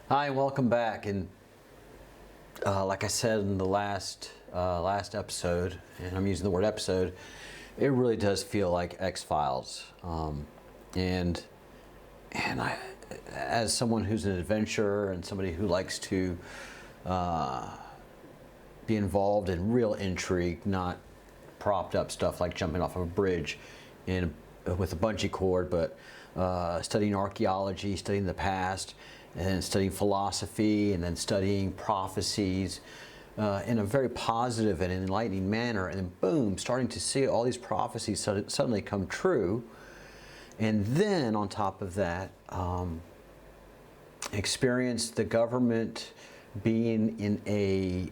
Hi, welcome back. And like I said in the last episode, and I'm using the word episode, it really does feel like X-Files. And I, as someone who's an adventurer and somebody who likes to be involved in real intrigue, not propped up stuff like jumping off of a bridge with a bungee cord, but studying archaeology, studying the past, and then studying philosophy, and then studying prophecies in a very positive and enlightening manner, and then boom, starting to see all these prophecies suddenly come true. And then on top of that, experience the government being in a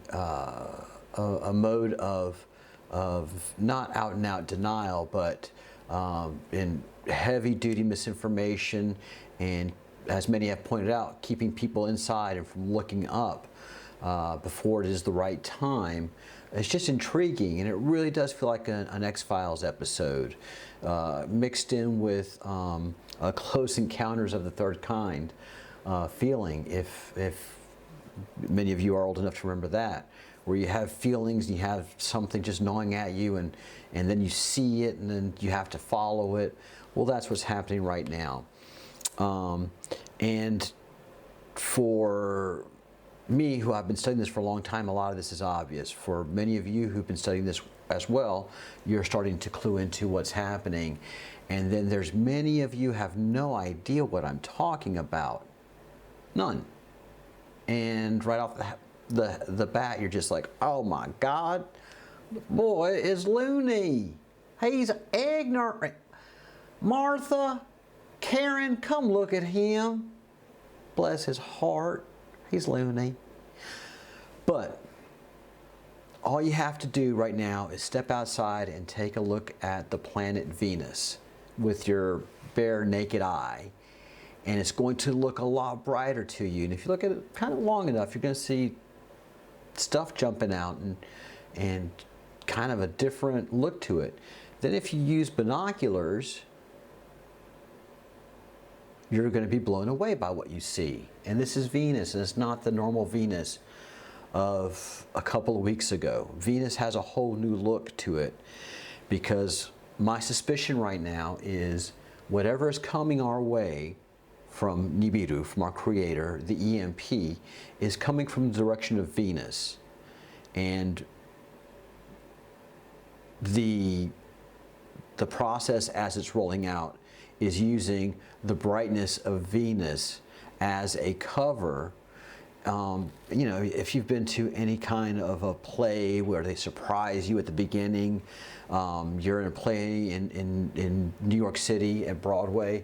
mode of not out and out denial, but in heavy duty misinformation, and as many have pointed out, keeping people inside and from looking up before it is the right time. It's just intriguing, and it really does feel like an X-Files episode mixed in with a Close Encounters of the Third Kind feeling, if many of you are old enough to remember that, where you have feelings and you have something just gnawing at you, and then you see it and then you have to follow it. Well, that's what's happening right now. And for me, who have been studying this for a long time, a lot of this is obvious. For many of you who've been studying this as well, you're starting to clue into what's happening. And then there's many of you have no idea what I'm talking about. None. And right off the bat, you're just like, oh my God, the boy is loony. He's ignorant. Martha, Karen, come look at him. Bless his heart. He's loony. But all you have to do right now is step outside and take a look at the planet Venus with your bare naked eye. And it's going to look a lot brighter to you. And if you look at it kind of long enough, you're going to see stuff jumping out and kind of a different look to it. Then if you use binoculars, you're going to be blown away by what you see. And this is Venus, and it's not the normal Venus of a couple of weeks ago. Venus has a whole new look to it, because my suspicion right now is whatever is coming our way from Nibiru, from our creator, the EMP, is coming from the direction of Venus. And the process as it's rolling out is using the brightness of Venus as a cover. You know, if you've been to any kind of a play where they surprise you at the beginning, you're in a play in New York City at Broadway,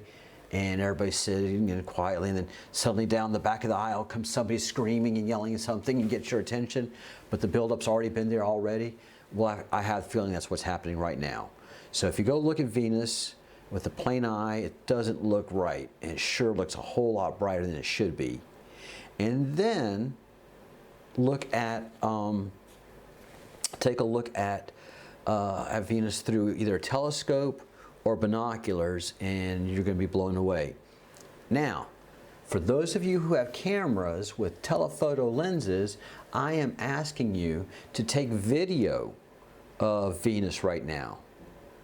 and everybody's sitting and quietly, and then suddenly down the back of the aisle comes somebody screaming and yelling something and gets your attention, but the build-up's already been there already. Well, I have a feeling that's what's happening right now. So if you go look at Venus with a plain eye, it doesn't look right, and it sure looks a whole lot brighter than it should be. And then look at, take a look at Venus through either a telescope or binoculars, and you're going to be blown away. Now, for those of you who have cameras with telephoto lenses, I am asking you to take video of Venus right now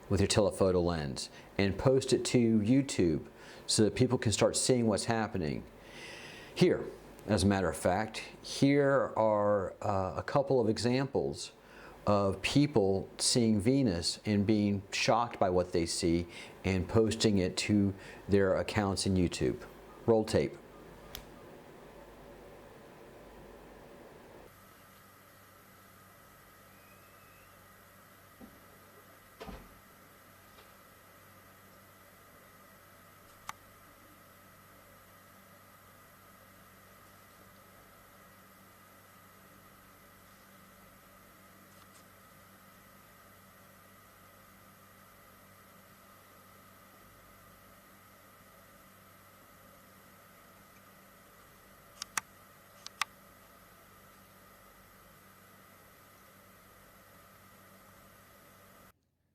with your telephoto lens and post it to YouTube so that people can start seeing what's happening. Here, as a matter of fact, here are a couple of examples of people seeing Venus and being shocked by what they see and posting it to their accounts in YouTube. Roll tape.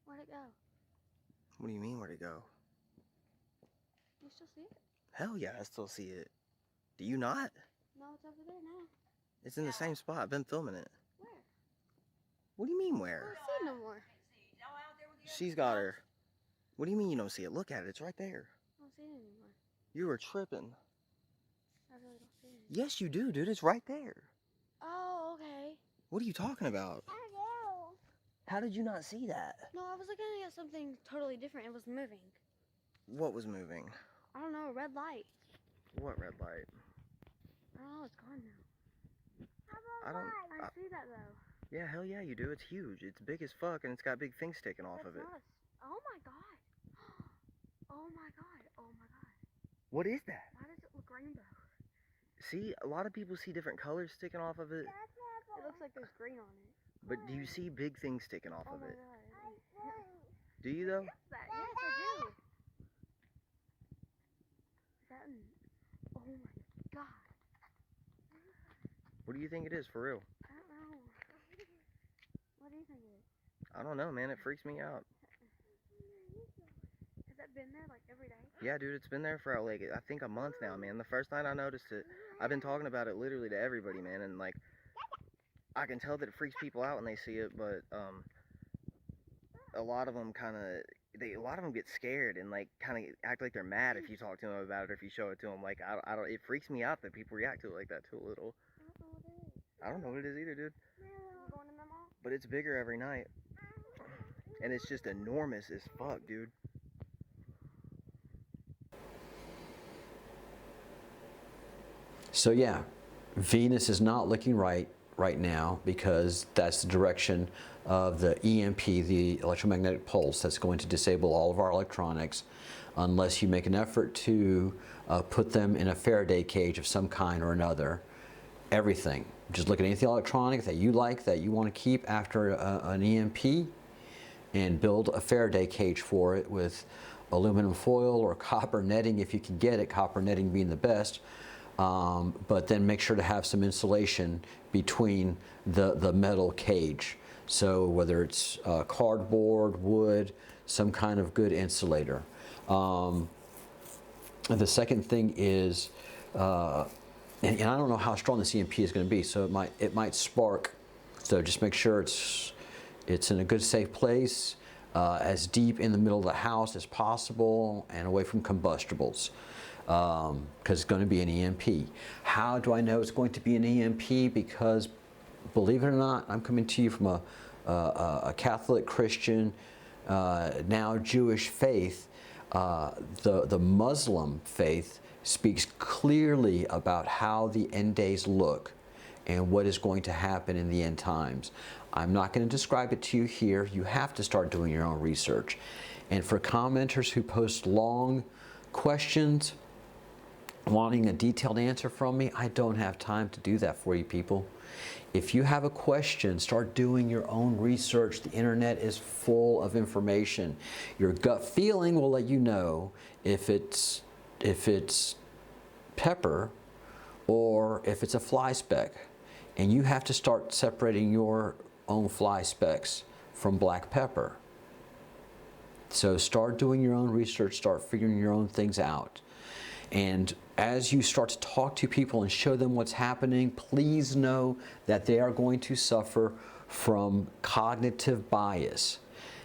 Where'd it go? What do you mean, where'd it go? You still see it? Hell yeah, I still see it. Do you not? No, it's over there now. It's in the same spot. I've been filming it. Where? What do you mean I where? don't see it no more. She's got her. What do you mean you don't see it? Look at it. It's right there. I don't see it anymore. You were tripping. I really don't see it. Yes, you do, dude. It's right there. Oh, okay. What are you talking about? I know. How did you not see that? No, I was looking at something totally different. It was moving. What was moving? I don't know, a red light. What red light? I don't know, it's gone now. I don't. I see that though. Yeah, hell yeah, you do. It's huge. It's big as fuck, and it's got big things sticking off of it. Oh my god. Oh my god. Oh my god. What is that? Why does it look rainbow? See, a lot of people see different colors sticking off of it. It looks like there's green on it. But do you see big things sticking off Oh of my it? god. Do you though? Yes, I do. Is that oh my god. What do you think it is, for real? I don't know. What do you think it is? I don't know, man. It freaks me out. Has that been there like every day? Yeah, dude, it's been there for like, I think a month now, man. The first night I noticed it, I've been talking about it literally to everybody, man. And like, I can tell that it freaks people out when they see it, but a lot of them a lot of them get scared and like kind of act like they're mad if you talk to them about it or if you show it to them. Like, I don't, it freaks me out that people react to it like that too a little. I don't know what it is either, dude. But it's bigger every night. And it's just enormous as fuck, dude. So yeah, Venus is not looking right now because that's the direction of the EMP, the electromagnetic pulse, that's going to disable all of our electronics unless you make an effort to put them in a Faraday cage of some kind or another. Everything. Just look at anything electronic that you like, that you want to keep after an EMP, and build a Faraday cage for it with aluminum foil or copper netting if you can get it, copper netting being the best. But then make sure to have some insulation between the metal cage. So whether it's cardboard, wood, some kind of good insulator. And the second thing is, and I don't know how strong this EMP is going to be, so it might spark. So just make sure it's in a good, safe place, as deep in the middle of the house as possible, and away from combustibles, because it's going to be an EMP. How do I know it's going to be an EMP? Because, believe it or not, I'm coming to you from a Catholic, Christian, now Jewish faith. The Muslim faith speaks clearly about how the end days look and what is going to happen in the end times. I'm not going to describe it to you here. You have to start doing your own research. And for commenters who post long questions, wanting a detailed answer from me, I don't have time to do that for you people. If you have a question, start doing your own research. The internet is full of information. Your gut feeling will let you know if it's pepper or if it's a fly speck. And you have to start separating your own fly specks from black pepper. So start doing your own research, start figuring your own things out. And as you start to talk to people and show them what's happening, please know that they are going to suffer from cognitive bias,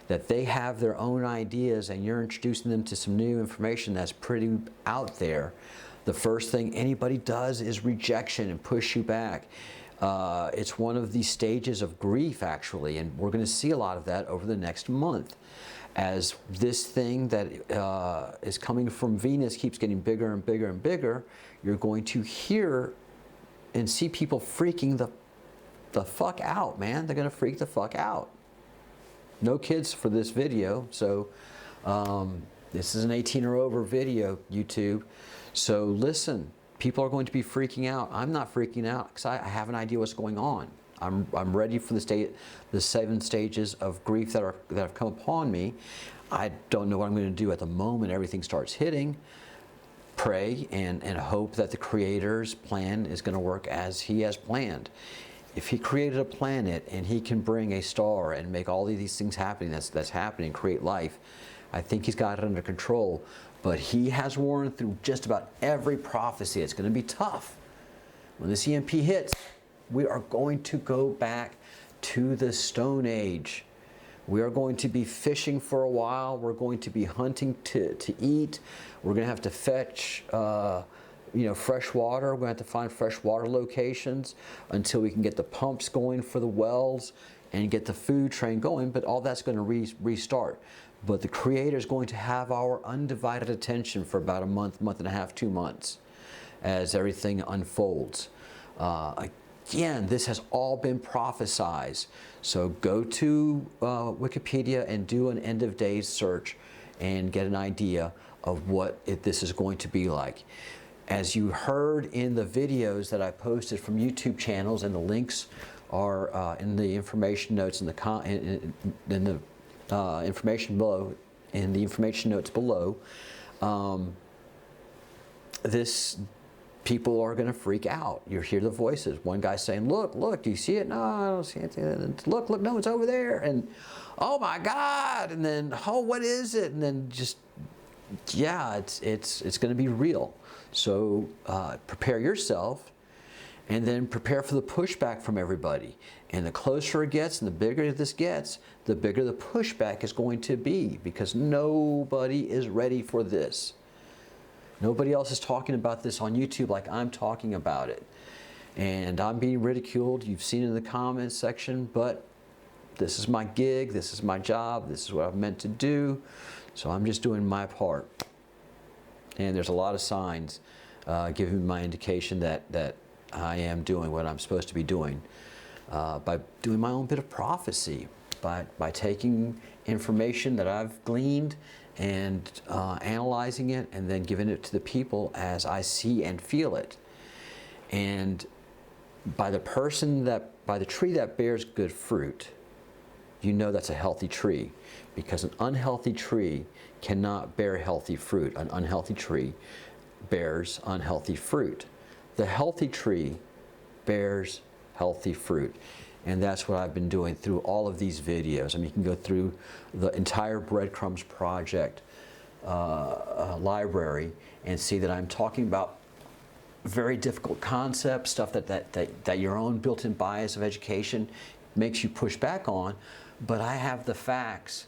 that they have their own ideas and you're introducing them to some new information that's pretty out there. The first thing anybody does is rejection and push you back. It's one of the stages of grief, actually, and we're going to see a lot of that over the next month. As this thing that is coming from Venus keeps getting bigger and bigger and bigger, you're going to hear and see people freaking the fuck out, man. They're going to freak the fuck out. No kids for this video, so this is an 18 or over video, YouTube. So listen, people are going to be freaking out. I'm not freaking out because I have an idea what's going on. I'm ready for the 7 stages of grief that have come upon me. I don't know what I'm going to do at the moment everything starts hitting. Pray and hope that the Creator's plan is going to work as He has planned. If He created a planet and He can bring a star and make all of these things happening that's happening, create life, I think He's got it under control. But He has warned through just about every prophecy it's going to be tough. When this EMP hits, we are going to go back to the Stone Age. We are going to be fishing for a while. We're going to be hunting to eat. We're going to have to fetch fresh water. We're going to have to find fresh water locations until we can get the pumps going for the wells and get the food train going. But all that's going to restart. But the Creator is going to have our undivided attention for about a month, month and a half, 2 months as everything unfolds. Again, this has all been prophesized. So go to Wikipedia and do an end of days search and get an idea of what this is going to be like. As you heard in the videos that I posted from YouTube channels, and the links are in the information notes in the information below, in the information notes below, people are going to freak out. You hear the voices. One guy saying, look, do you see it? No, I don't see it. Look, no, it's over there. And, oh my God. And then, oh, what is it? And then just, yeah, it's going to be real. So prepare yourself, and then prepare for the pushback from everybody. And the closer it gets and the bigger this gets, the bigger the pushback is going to be, because nobody is ready for this. Nobody else is talking about this on YouTube like I'm talking about it. And I'm being ridiculed. You've seen it in the comments section, but this is my gig, this is my job, this is what I'm meant to do. So I'm just doing my part. And there's a lot of signs giving me my indication that I am doing what I'm supposed to be doing by doing my own bit of prophecy, by taking information that I've gleaned and analyzing it, and then giving it to the people as I see and feel it. And by the tree that bears good fruit, you know that's a healthy tree, because an unhealthy tree cannot bear healthy fruit. An unhealthy tree bears unhealthy fruit. The healthy tree bears healthy fruit. And that's what I've been doing through all of these videos. I mean, you can go through the entire Breadcrumbs Project library and see that I'm talking about very difficult concepts, stuff that your own built-in bias of education makes you push back on. But I have the facts,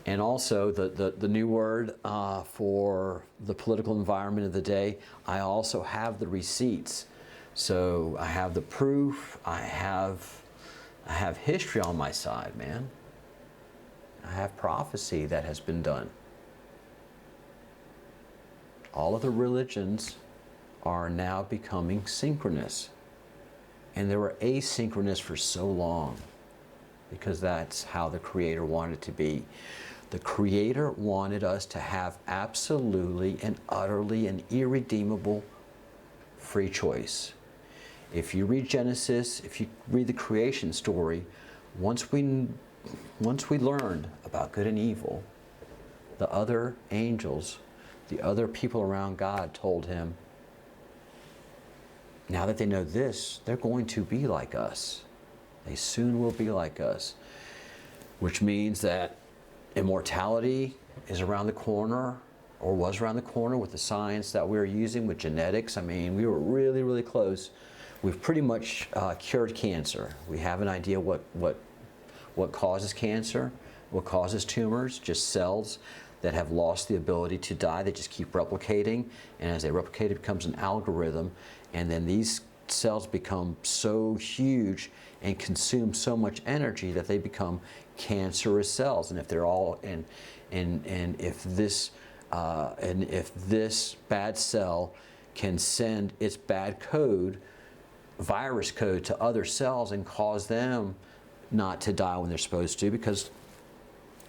and also the new word for the political environment of the day. I also have the receipts. So I have the proof. I have history on my side, man. I have prophecy that has been done. All of the religions are now becoming synchronous. And they were asynchronous for so long, because that's how the Creator wanted it to be. The Creator wanted us to have absolutely and utterly and irredeemable free choice. If you read Genesis, if you read the creation story, once we learned about good and evil, the other angels, the other people around God told him, now that they know this, they're going to be like us. They soon will be like us. Which means that immortality is around the corner, or was around the corner with the science that we were using with genetics. I mean, we were really, really close. We've pretty much cured cancer. We have an idea what causes cancer, what causes tumors, just cells that have lost the ability to die. They just keep replicating, and as they replicate, it becomes an algorithm, and then these cells become so huge and consume so much energy that they become cancerous cells. And if they're all and if this bad cell can send its bad code, virus code, to other cells and cause them not to die when they're supposed to, because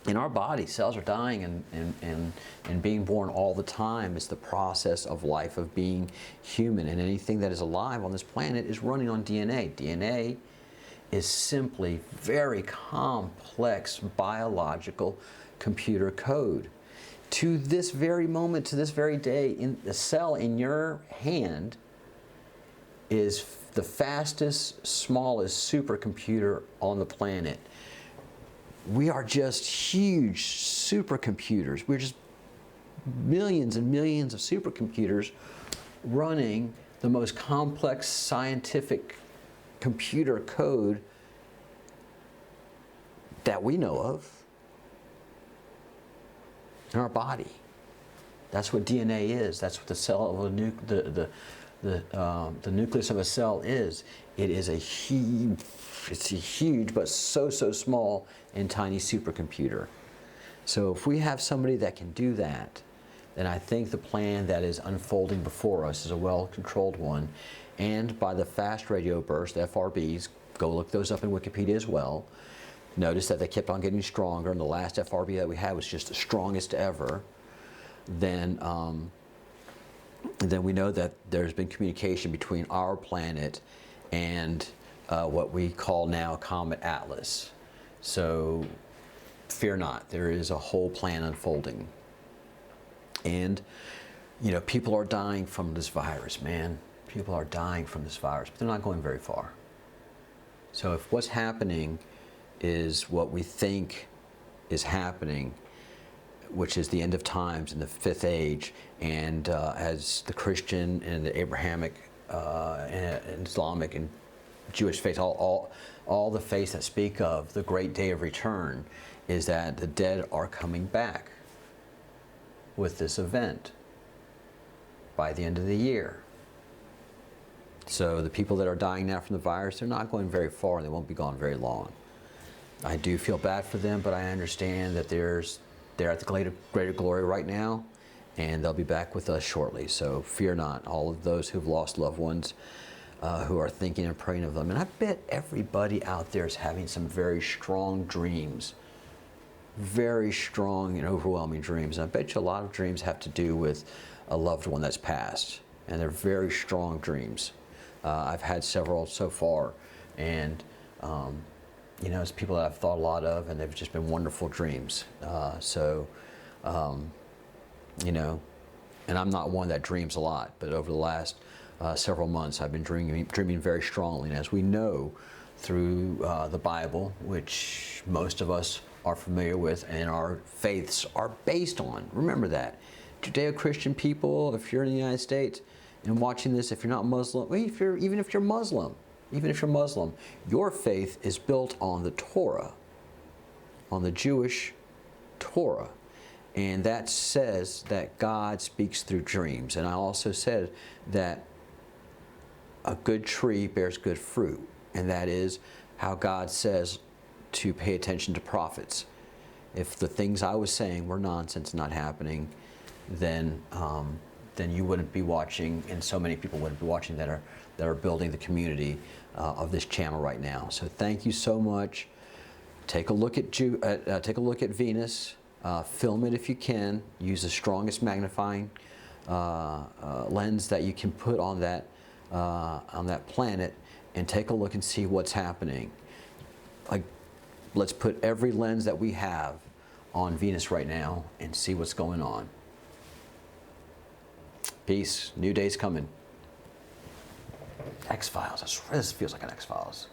in our body, cells are dying and being born all the time. It's the process of life, of being human, and anything that is alive on this planet is running on DNA. DNA is simply very complex biological computer code. To this very moment, to this very day, in the cell in your hand is the fastest, smallest supercomputer on the planet. We are just huge supercomputers. We're just millions and millions of supercomputers running the most complex scientific computer code that we know of in our body. That's what DNA is. That's what the cell of the nucleus of a cell is. It is a huge, but so small and tiny supercomputer. So if we have somebody that can do that, then I think the plan that is unfolding before us is a well-controlled one. And by the fast radio burst, FRBs, go look those up in Wikipedia as well. Notice that they kept on getting stronger, and the last FRB that we had was just the strongest ever. Then we know that there's been communication between our planet and what we call now Comet Atlas. So fear not, there is a whole plan unfolding. And, you know, people are dying from this virus, man. People are dying from this virus, but they're not going very far. So if what's happening is what we think is happening, which is the end of times in the fifth age, and as the Christian and the Abrahamic and Islamic and Jewish faith, all the faiths that speak of the great day of return, is that the dead are coming back with this event by the end of the year. So the people that are dying now from the virus, they're not going very far, and they won't be gone very long. I do feel bad for them, but I understand that they're at the greater glory right now, and they'll be back with us shortly. So fear not, all of those who've lost loved ones, who are thinking and praying of them. And I bet everybody out there is having some very strong dreams, very strong and overwhelming dreams. And I bet you a lot of dreams have to do with a loved one that's passed, and they're very strong dreams. I've had several so far, and you know, it's people that I've thought a lot of, and they've just been wonderful dreams. You know, and I'm not one that dreams a lot, but over the last several months, I've been dreaming very strongly. And as we know through the Bible, which most of us are familiar with and our faiths are based on, remember that. Judeo-Christian people, if you're in the United States and watching this, if you're not Muslim, well, even if you're Muslim, your faith is built on the Torah, on the Jewish Torah. And that says that God speaks through dreams. And I also said that a good tree bears good fruit. And that is how God says to pay attention to prophets. If the things I was saying were nonsense, not happening, then you wouldn't be watching, and so many people wouldn't be watching that are building the community of this channel right now. So thank you so much. Take a look at Venus. Film it if you can. Use the strongest magnifying lens that you can put on that planet, and take a look and see what's happening. Like, let's put every lens that we have on Venus right now and see what's going on. Peace. New day's coming. X-Files. I swear this feels like an X-Files.